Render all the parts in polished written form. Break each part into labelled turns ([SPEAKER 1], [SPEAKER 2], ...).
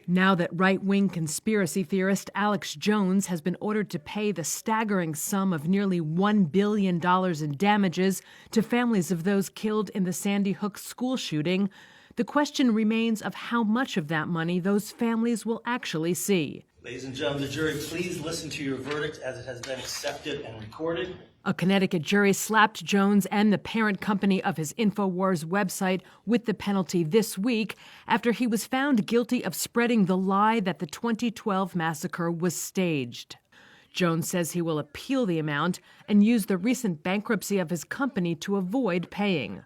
[SPEAKER 1] Now that right-wing conspiracy theorist Alex Jones has been ordered to pay the staggering sum of nearly $1 billion in damages to families of those killed in the Sandy Hook school shooting, the question remains of how much of that money those families will actually see.
[SPEAKER 2] Ladies and gentlemen of the jury, please listen to your verdict as it has been accepted and recorded.
[SPEAKER 1] A Connecticut jury slapped Jones and the parent company of his InfoWars website with the penalty this week after he was found guilty of spreading the lie that the 2012 massacre was staged. Jones says he will appeal the amount and use the recent bankruptcy of his company to avoid paying.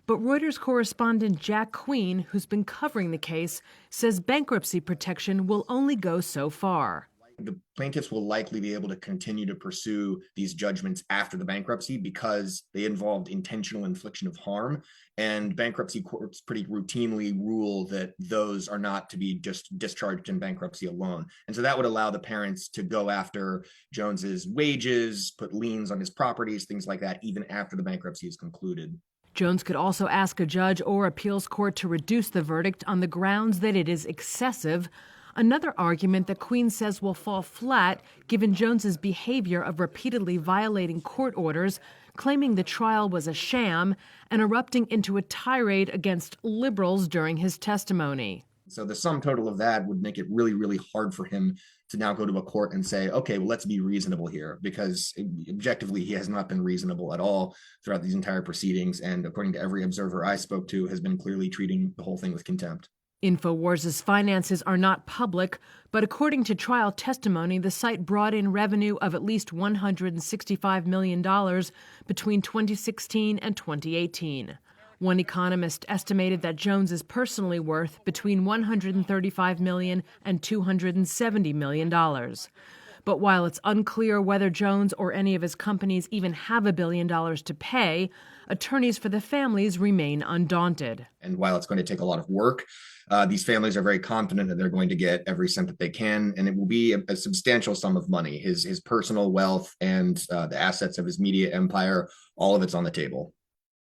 [SPEAKER 1] But Reuters correspondent Jack Queen, who's been covering the case, says bankruptcy protection will only go so far.
[SPEAKER 3] The plaintiffs will likely be able to continue to pursue these judgments after the bankruptcy because they involved intentional infliction of harm. And bankruptcy courts pretty routinely rule that those are not to be just discharged in bankruptcy alone. And so that would allow the parents to go after Jones's wages, put liens on his properties, things like that, even after the bankruptcy is concluded.
[SPEAKER 1] Jones could also ask a judge or appeals court to reduce the verdict on the grounds that it is excessive. Another argument that Queen says will fall flat given Jones's behavior of repeatedly violating court orders, claiming the trial was a sham, and erupting into a tirade against liberals during his testimony.
[SPEAKER 3] So the sum total of that would make it really, really hard for him to now go to a court and say, okay, well, let's be reasonable here, because objectively he has not been reasonable at all throughout these entire proceedings. And according to every observer I spoke to, has been clearly treating the whole thing with contempt.
[SPEAKER 1] InfoWars' finances are not public, but according to trial testimony, the site brought in revenue of at least $165 million between 2016 and 2018. One economist estimated that Jones is personally worth between $135 million and $270 million. But while it's unclear whether Jones or any of his companies even have $1 billion to pay, attorneys for the families remain undaunted.
[SPEAKER 3] And while it's going to take a lot of work, these families are very confident that they're going to get every cent that they can, and it will be a substantial sum of money. His personal wealth and the assets of his media empire, all of it's on the table.